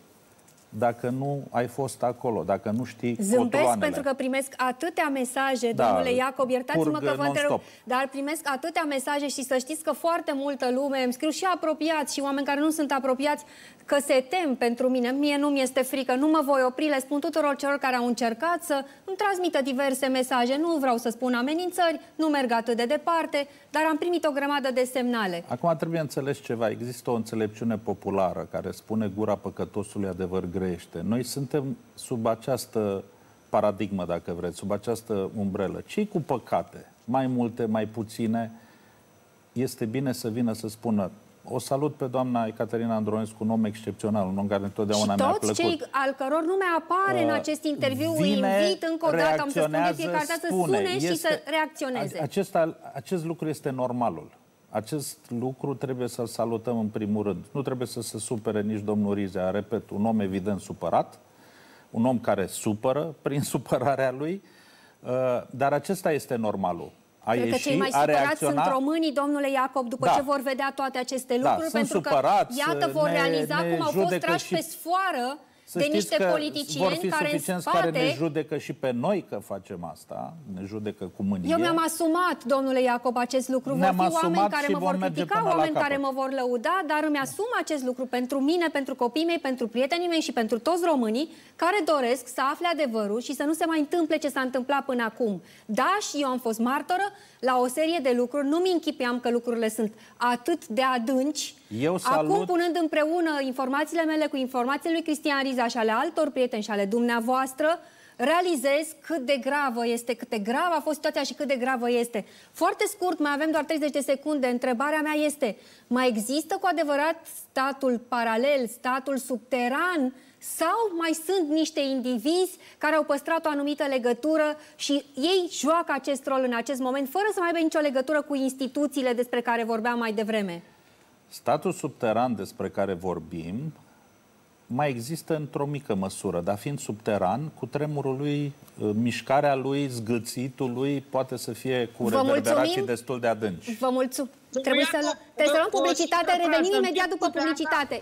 dacă nu ai fost acolo, dacă nu știi Zâmbesc pentru că primesc atâtea mesaje, domnule Iacob, iertați-mă că vă întrerup, dar primesc atâtea mesaje și să știți că foarte multă lume, îmi scriu și apropiați și oameni care nu sunt apropiați, că se tem pentru mine. Mie nu mi-este frică, nu mă voi opri, le spun tuturor celor care au încercat să îmi transmită diverse mesaje. Nu vreau să spun amenințări, nu merg atât de departe, dar am primit o grămadă de semnale. Acum trebuie înțeles ceva. Există o înțelepciune populară care spune gura păcătosului adevăr grește. Noi suntem sub această paradigmă, dacă vreți, sub această umbrelă. Cei cu păcate, mai multe, mai puține, este bine să vină să spună: o salut pe doamna Ecaterina Andronescu, un om excepțional, un om care întotdeauna mi-a plăcut. Și toți cei al căror nume apare în acest interviu, îi invit încă o dată, am să spun de fiecare dată, să sune și să reacționeze. Acest lucru este normalul. Acest lucru trebuie să-l salutăm în primul rând. Nu trebuie să se supere nici domnul Rizea, repet, un om evident supărat, un om care supără prin supărarea lui, dar acesta este normalul. Cred că cei mai supărați sunt românii, domnule Iacob, după ce vor vedea toate aceste lucruri, pentru că, iată, vor realiza cum au fost trași pe sfoară de niște politicieni care în spate... care ne judecă și pe noi că facem asta, ne judecă cu mânie. Eu mi-am asumat, domnule Iacob, acest lucru. Vor fi oameni care mă vor critica, oameni care mă vor lăuda, dar îmi asum acest lucru pentru mine, pentru copiii mei, pentru prietenii mei și pentru toți românii care doresc să afle adevărul și să nu se mai întâmple ce s-a întâmplat până acum. Da, și eu am fost martoră la o serie de lucruri, nu-mi închipeam că lucrurile sunt atât de adânci. Acum, punând împreună informațiile mele cu informațiile lui Cristian Riza și ale altor prieteni și ale dumneavoastră, realizez cât de gravă este, cât de gravă a fost situația și cât de gravă este. Foarte scurt, mai avem doar 30 de secunde. Întrebarea mea este: mai există cu adevărat statul paralel, statul subteran, sau mai sunt niște indivizi care au păstrat o anumită legătură și ei joacă acest rol în acest moment, fără să mai aibă nicio legătură cu instituțiile despre care vorbeam mai devreme? Statul subteran despre care vorbim mai există într-o mică măsură, dar fiind subteran, cu tremurul lui, mișcarea lui, zgâțitul lui poate să fie cu reverberații destul de adânci. Vă mulțumim. Trebuie să luăm publicitate, revenim imediat după publicitate.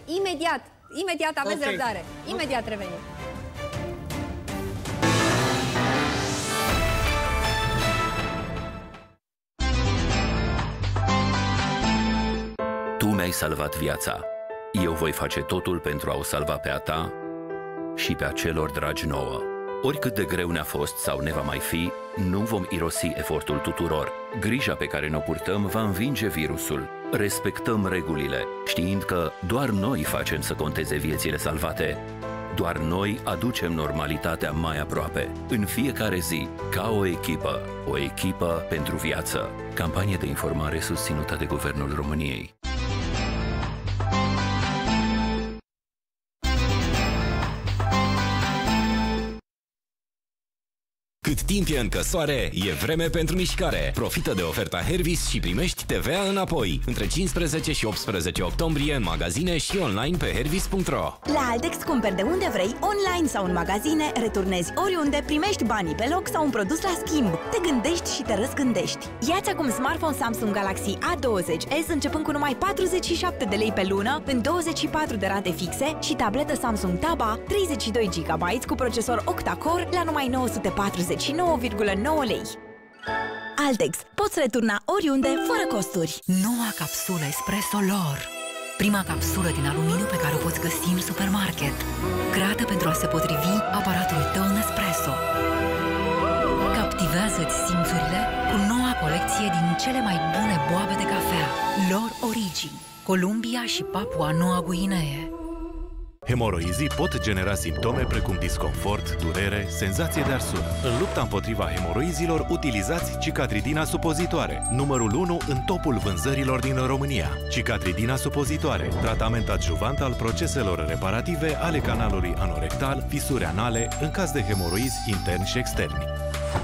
Imediat aveți răbdare. Imediat revenim. Tu mi-ai salvat viața. Eu voi face totul pentru a o salva pe a ta și pe a celor dragi nouă. Oricât de greu ne-a fost sau ne va mai fi, nu vom irosi efortul tuturor. Grija pe care ne-o purtăm va învinge virusul. Respectăm regulile, știind că doar noi facem să conteze viețile salvate. Doar noi aducem normalitatea mai aproape. În fiecare zi, ca o echipă pentru viață. Campanie de informare susținută de Guvernul României. Cât timp e încăsoare, e vreme pentru mișcare. Profită de oferta Hervis și primești TVA înapoi. Între 15 și 18 octombrie în magazine și online pe hervis.ro. La Altex cumperi de unde vrei, online sau în magazine, returnezi oriunde, primești banii pe loc sau un produs la schimb. Te gândești și te răzgândești. Ia-ți acum smartphone Samsung Galaxy A20s începând cu numai 47 de lei pe lună, în 24 de rate fixe și tabletă Samsung Tab A 32 GB cu procesor octa-core la numai 949,9 lei. Altex. Poți returna oriunde, fără costuri. Noua capsulă Espresso L'Or. Prima capsulă din aluminiu pe care o poți găsi în supermarket. Creată pentru a se potrivi aparatului tău Nespresso. Captivează-ți simțurile cu noua colecție din cele mai bune boabe de cafea. L'Or Origin, Columbia și Papua Noua Guinee. Hemoroizii pot genera simptome precum disconfort, durere, senzație de arsuri. În lupta împotriva hemoroizilor, utilizați Cicatridina supozitoare, numărul 1 în topul vânzărilor din România. Cicatridina supozitoare, tratament adjuvant al proceselor reparative ale canalului anorectal, fisuri anale, în caz de hemoroizi interni și externi.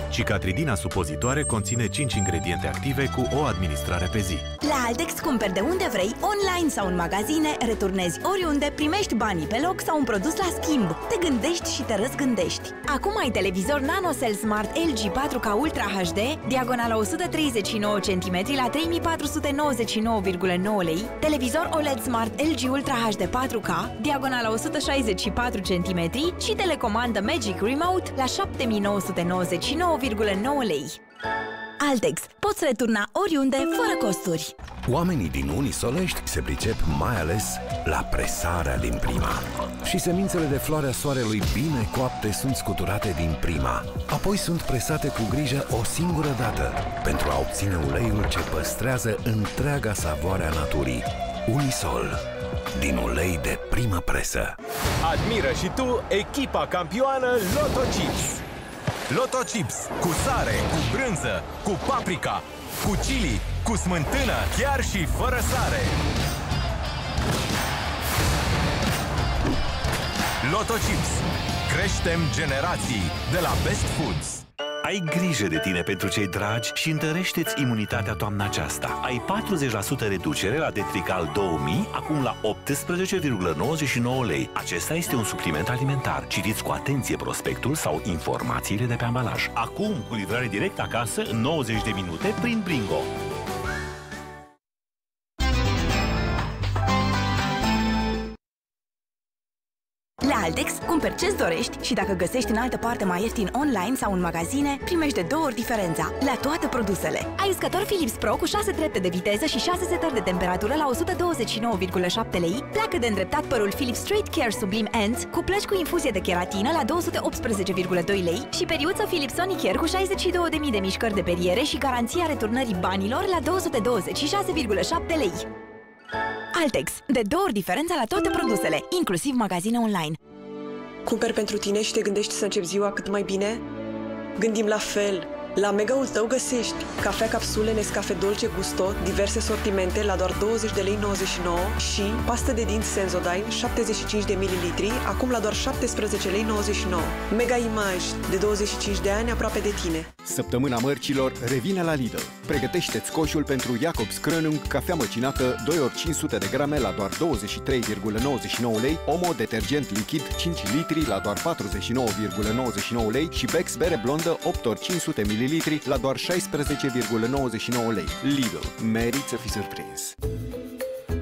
Cicatridina supozitoare conține 5 ingrediente active cu o administrare pe zi. La Altex cumperi de unde vrei, online sau în magazine, returnezi oriunde, primești banii pe loc sau un produs la schimb. Te gândești și te răzgândești. Acum ai televizor NanoCell Smart LG 4K Ultra HD, diagonala 139 cm la 3499,9 lei, televizor OLED Smart LG Ultra HD 4K, diagonala 164 cm și telecomandă Magic Remote la 7999,9 lei. Altex. Poți returna oriunde, fără costuri. Oamenii din Unisolești se pricep mai ales la presarea din prima. Și semințele de floarea soarelui bine coapte sunt scuturate din prima. Apoi sunt presate cu grijă o singură dată pentru a obține uleiul ce păstrează întreaga savoare a naturii. Unisol. Din ulei de primă presă. Admiră și tu echipa campioană Lotto Chips. Lotto Chips, cu sare, cu brânză, cu paprika, cu chili, cu smântână, chiar și fără sare. Lotto Chips. Creștem generații de la Best Foods. Ai grijă de tine pentru cei dragi și întărește-ți imunitatea toamna aceasta. Ai 40% reducere la Detrical 2000, acum la 18,99 lei. Acesta este un supliment alimentar. Citiți cu atenție prospectul sau informațiile de pe ambalaj. Acum, cu livrare direct acasă în 90 de minute prin Bringo. La Altex, cumperi ce-ți dorești și dacă găsești în altă parte mai ieftin online sau în magazine, primești de 2 ori diferența la toate produsele. Ai uscător Philips Pro cu 6 trepte de viteză și 6 setări de temperatură la 129,7 lei, placă de îndreptat părul Philips Straight Care Sublime Ends cu plăci cu infuzie de keratină la 218,2 lei și periuță Philips Sonic Care cu 62.000 de mișcări de periere și garanția returnării banilor la 226,7 lei. Altex. De 2 ori diferența la toate produsele, inclusiv magazine online. Cumperi pentru tine și te gândești să începi ziua cât mai bine? Gândim la fel. La Mega-ul tău găsești cafea capsule Nescafe Dolce Gusto, diverse sortimente la doar 20 de lei 99 și pastă de dinți Sensodyne 75 de ml, acum la doar 17 lei 99. Mega Image, de 25 de ani aproape de tine. Săptămâna mărcilor revine la Lidl. Pregătește-ți coșul pentru Jacobs Krönung, cafea măcinată 2 ori 500 de grame la doar 23,99 lei, Omo detergent lichid 5 litri la doar 49,99 lei și Bex bere blondă 8 ori 500 ml la doar 16,99 lei. Lidl. Meriți să fii surprins.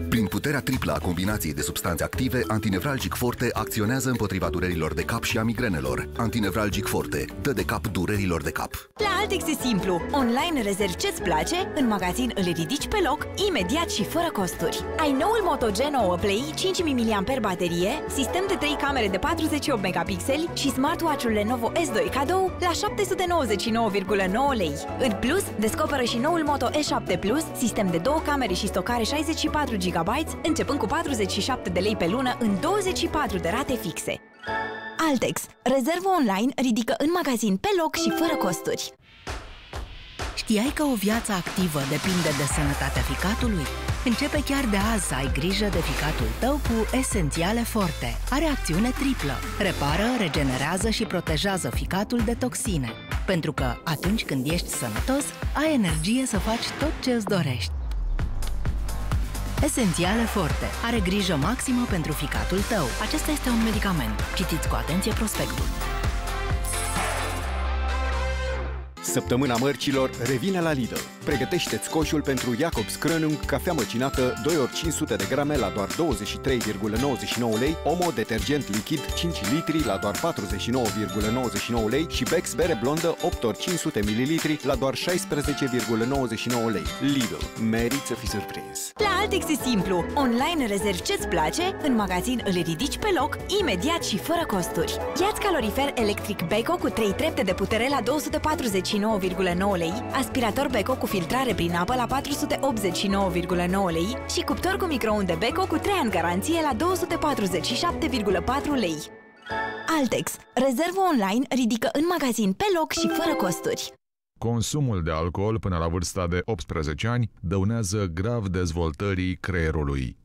Prin puterea triplă a combinației de substanțe active, Antinevralgic Forte acționează împotriva durerilor de cap și a migrenelor. Antinevralgic Forte dă de cap durerilor de cap. La Altex e simplu. Online rezervi ce-ți place, în magazin îl ridici pe loc, imediat și fără costuri. Ai noul Moto G9 Play 5000 mAh baterie, sistem de 3 camere de 48 megapixeli și smartwatch-ul Lenovo S2 cadou la 799,9 lei. În plus, descoperă și noul Moto E7 Plus, sistem de 2 camere și stocare 64 GB, începând cu 47 de lei pe lună în 24 de rate fixe. Altex. Rezervă online, ridică în magazin pe loc și fără costuri. Știai că o viață activă depinde de sănătatea ficatului? Începe chiar de azi să ai grijă de ficatul tău cu Esențiale Forte. Are acțiune triplă. Repară, regenerează și protejează ficatul de toxine. Pentru că atunci când ești sănătos, ai energie să faci tot ce îți dorești. Esențiale Forte are grijă maximă pentru ficatul tău. Acesta este un medicament. Citiți cu atenție prospectul. Săptămâna mărcilor revine la Lidl. Pregătește-ți coșul pentru Jacobs Krönung, cafea măcinată 2 ori 500 de grame la doar 23,99 lei, Omo detergent lichid 5 litri la doar 49,99 lei și Bex bere blondă 8 ori 500 ml la doar 16,99 lei. Lidl. Meriți să fii surprins. La Altex e simplu. Online rezervi ce-ți place, în magazin îl ridici pe loc, imediat și fără costuri. Ia-ți calorifer electric Beko cu 3 trepte de putere la 249,9 lei, aspirator Beko cu filtrare prin apă la 489,9 lei și cuptor cu microunde Beko cu 3 ani garanție la 247,4 lei. Altex. Rezervă online, ridică în magazin pe loc și fără costuri. Consumul de alcool până la vârsta de 18 ani dăunează grav dezvoltării creierului.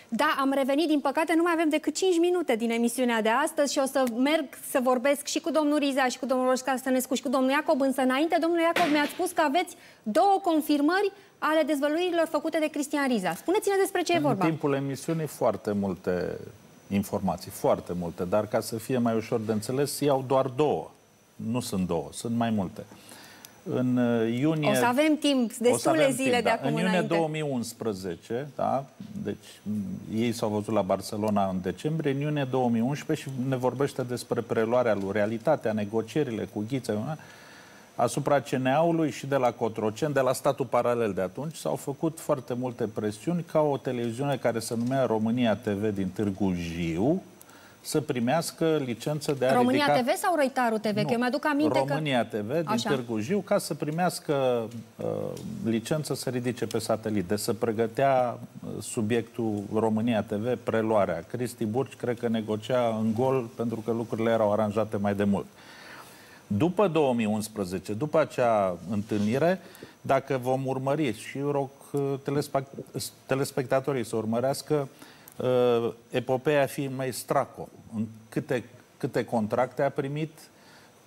Da, am revenit, din păcate nu mai avem decât 5 minute din emisiunea de astăzi și o să merg să vorbesc și cu domnul Riza și cu domnul Roșca Stănescu și cu domnul Iacob, însă înainte, domnul Iacob, mi-ați spus că aveți 2 confirmări ale dezvăluirilor făcute de Cristian Riza. Spuneți-ne despre ce e vorba. În timpul emisiunii foarte multe informații, foarte multe, dar ca să fie mai ușor de înțeles, iau doar 2. Nu sunt 2, sunt mai multe. În iunie... O să avem timp, destule zile de acum înainte. În iunie 2011, da, deci ei s-au văzut la Barcelona în decembrie, în iunie 2011 și ne vorbește despre preluarea lui, realitatea, negocierile cu Ghiță, asupra CNA-ului și de la Cotroceni, de la statul paralel de atunci, s-au făcut foarte multe presiuni ca o televiziune care se numea România TV din Târgu Jiu să primească licență de a România ridica... TV sau Roitaru TV? Că eu mi-aduc aminte România TV din Așa. Târgu Jiu ca să primească licență să ridice pe satelit. Deci să pregătea subiectul România TV, preluarea. Cristi Burci cred că negocia în gol pentru că lucrurile erau aranjate mai de mult. După 2011, după acea întâlnire, dacă vom urmări și eu rog telespectatorii să urmărească epopeea firmei Straco, în câte contracte a primit,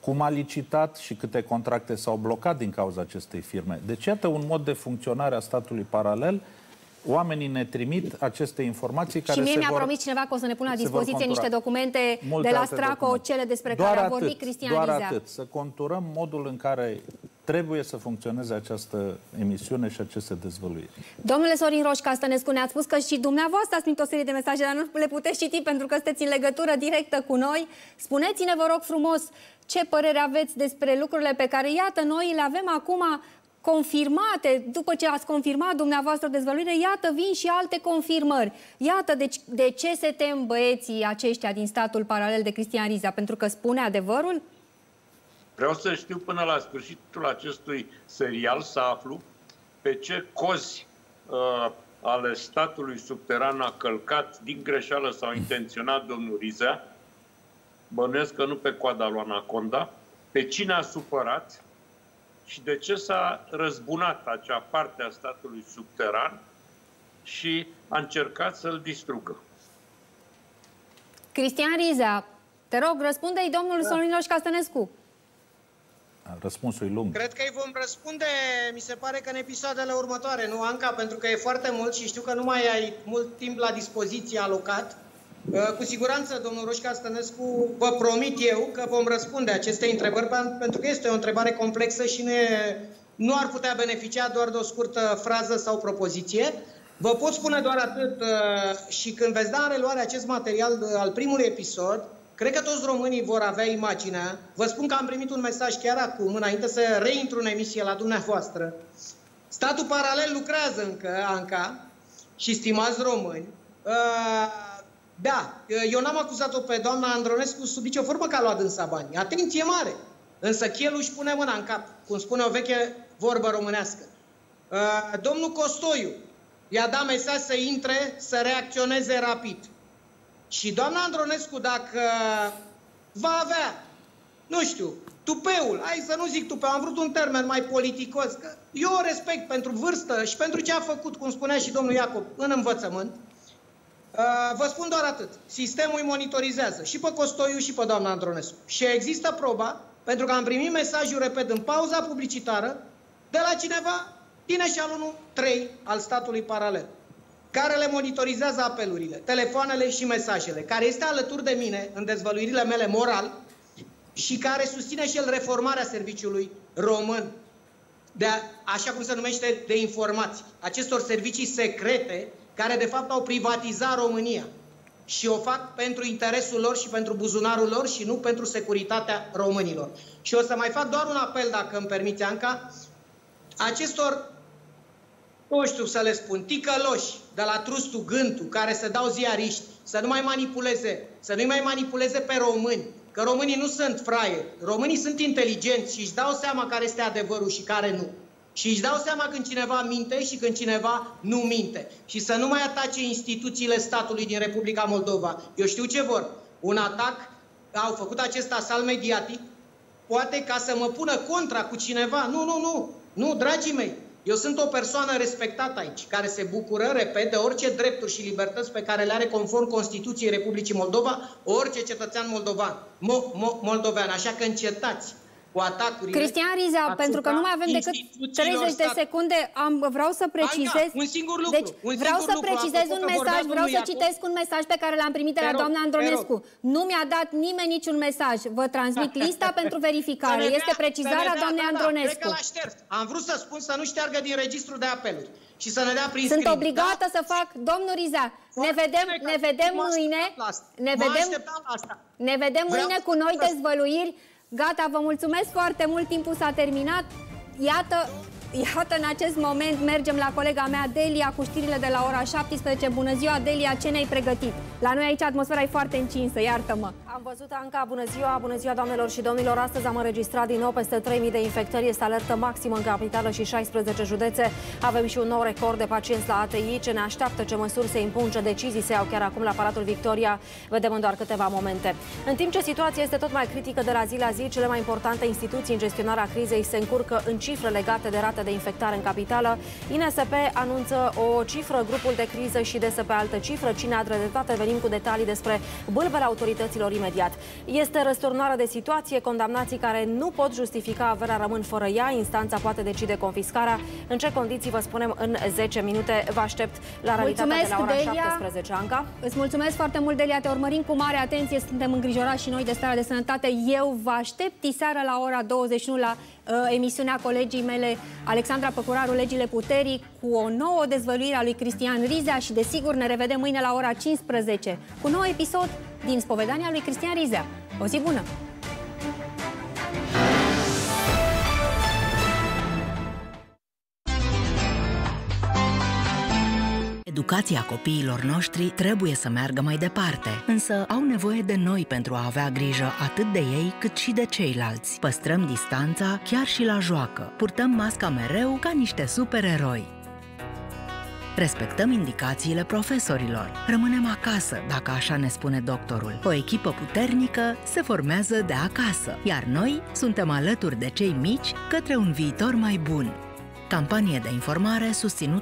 cum a licitat și câte contracte s-au blocat din cauza acestei firme. Deci iată un mod de funcționare a statului paralel. Oamenii ne trimit aceste informații care și mie mi-a promis cineva că o să ne pună la dispoziție niște documente de la Straco, cele despre care a vorbit Cristian Rizea. Doar atât, să conturăm modul în care trebuie să funcționeze această emisiune și aceste dezvăluiri. Domnule Sorin Roșca Stănescu, ne-ați spus că și dumneavoastră ați primit o serie de mesaje, dar nu le puteți citi pentru că sunteți în legătură directă cu noi. Spuneți-ne, vă rog frumos, ce părere aveți despre lucrurile pe care, iată, noi le avem acum confirmate, după ce ați confirmat dumneavoastră dezvăluire, iată, vin și alte confirmări. Iată, deci, de ce se tem băieții aceștia din statul paralel de Cristian Riza? Pentru că spune adevărul? Vreau să știu până la sfârșitul acestui serial să aflu pe ce cozi ale statului subteran a călcat din greșeală sau intenționat domnul Riza. Bănuiesc că nu pe coada lui Anaconda. Pe cine a supărat și de ce s-a răzbunat acea parte a statului subteran și a încercat să-l distrugă. Cristian Riza, te rog, răspunde-i domnul Sorin Roșca Stănescu. Răspunsul e lung. Cred că îi vom răspunde, mi se pare că în episoadele următoare, nu, Anca? Pentru că e foarte mult și știu că nu mai ai mult timp la dispoziție alocat. Cu siguranță, domnul Roșca Stănescu, vă promit eu că vom răspunde aceste întrebări, pentru că este o întrebare complexă și nu ar putea beneficia doar de o scurtă frază sau propoziție. Vă pot spune doar atât și când veți da în reluare acest material al primului episod, cred că toți românii vor avea imaginea. Vă spun că am primit un mesaj chiar acum, înainte să reintru în emisie la dumneavoastră. Statul paralel lucrează încă, Anca, și stimați români. Da, eu n-am acuzat-o pe doamna Andronescu sub nicio formă că a luat dânsa bani. Atenție mare! Însă chelul își pune mâna în cap, cum spune o veche vorbă românească. Domnul Costoiu i-a dat mesaj să intre, să reacționeze rapid. Și doamna Andronescu, dacă va avea, nu știu, tupeul, hai să nu zic tupeu, am vrut un termen mai politicos, că eu o respect pentru vârstă și pentru ce a făcut, cum spunea și domnul Iacob, în învățământ. Vă spun doar atât. Sistemul îi monitorizează și pe Costoiu și pe doamna Andronescu. Și există proba, pentru că am primit mesajul, repet, în pauza publicitară, de la cineva din eșalonul 3 al statului paralel, care le monitorizează apelurile, telefoanele și mesajele, care este alături de mine în dezvăluirile mele moral și care susține și el reformarea serviciului român, așa cum se numește, de informații, acestor servicii secrete care de fapt au privatizat România și o fac pentru interesul lor și pentru buzunarul lor și nu pentru securitatea românilor. Și o să mai fac doar un apel, dacă îmi permiți, Anca, acestor, nu știu să le spun, ticăloși de la trustul Gântu, care se dau ziariști, să nu mai manipuleze pe români, că românii nu sunt fraieri, românii sunt inteligenți și își dau seama care este adevărul și care nu. Și își dau seama când cineva minte și când cineva nu minte. Și să nu mai atace instituțiile statului din Republica Moldova. Eu știu ce vor. Un atac, au făcut acest asalt mediatic, poate ca să mă pună contra cu cineva. Nu, dragii mei. Eu sunt o persoană respectată aici, care se bucură, repet, de orice drepturi și libertăți pe care le are conform Constituției Republicii Moldova, orice cetățean moldovean. Așa că încetați cu atacurile. Cristian Rizea, pentru că nu mai avem decât 30 de secunde, vreau să precizez. Un singur lucru. Deci, vreau să precizez un mesaj, vreau să citesc un mesaj pe care l-am primit de la doamna Andronescu. Nu mi-a dat nimeni niciun mesaj. Vă transmit lista pentru verificare. Este precizarea doamnei Andronescu. Am vrut să spun să nu șteargă din registrul de apeluri și să ne dea prin Sunt obligată să fac, domnul Rizea, ne vedem mâine. Ne vedem mâine cu noi dezvăluiri. Gata, vă mulțumesc foarte mult, timpul s-a terminat. Iată, în acest moment mergem la colega mea, Delia, cu știrile de la ora 17. Bună ziua, Delia, ce ne-ai pregătit? La noi aici atmosfera e foarte încinsă, iartă-mă. Am văzut, Anca, bună ziua, doamnelor și domnilor. Astăzi am înregistrat din nou peste 3000 de infectări, este alertă maximă în capitală și 16 județe. Avem și un nou record de pacienți la ATI. Ce ne așteaptă, ce măsuri se impun, ce decizii se iau chiar acum la Palatul Victoria, vedem în doar câteva momente. În timp ce situația este tot mai critică de la zi la zi, cele mai importante instituții în gestionarea crizei se încurcă în cifre legate de rate de infectare în capitală. INSP anunță o cifră, grupul de criză și DSP altă cifră. Cine a dreptate, venim cu detalii despre bâlbele autorităților imediat. Este răsturnarea de situație, condamnații care nu pot justifica averea rămân fără ea, instanța poate decide confiscarea. În ce condiții vă spunem în 10 minute. Vă aștept la realitatea de la ora 17, Anca. Îți mulțumesc foarte mult, Delia, te urmărim cu mare atenție, suntem îngrijorați și noi de starea de sănătate. Eu vă aștept diseară la ora 21 la emisiunea colegii mele, Alexandra Păcuraru, Legile Puterii, cu o nouă dezvăluire a lui Cristian Rizea și desigur ne revedem mâine la ora 15 cu un nou episod din spovedania lui Cristian Rizea. O zi bună! Educația copiilor noștri trebuie să meargă mai departe, însă au nevoie de noi pentru a avea grijă atât de ei cât și de ceilalți. Păstrăm distanța chiar și la joacă. Purtăm masca mereu ca niște supereroi. Respectăm indicațiile profesorilor. Rămânem acasă, dacă așa ne spune doctorul. O echipă puternică se formează de acasă, iar noi suntem alături de cei mici către un viitor mai bun. Campanie de informare susținută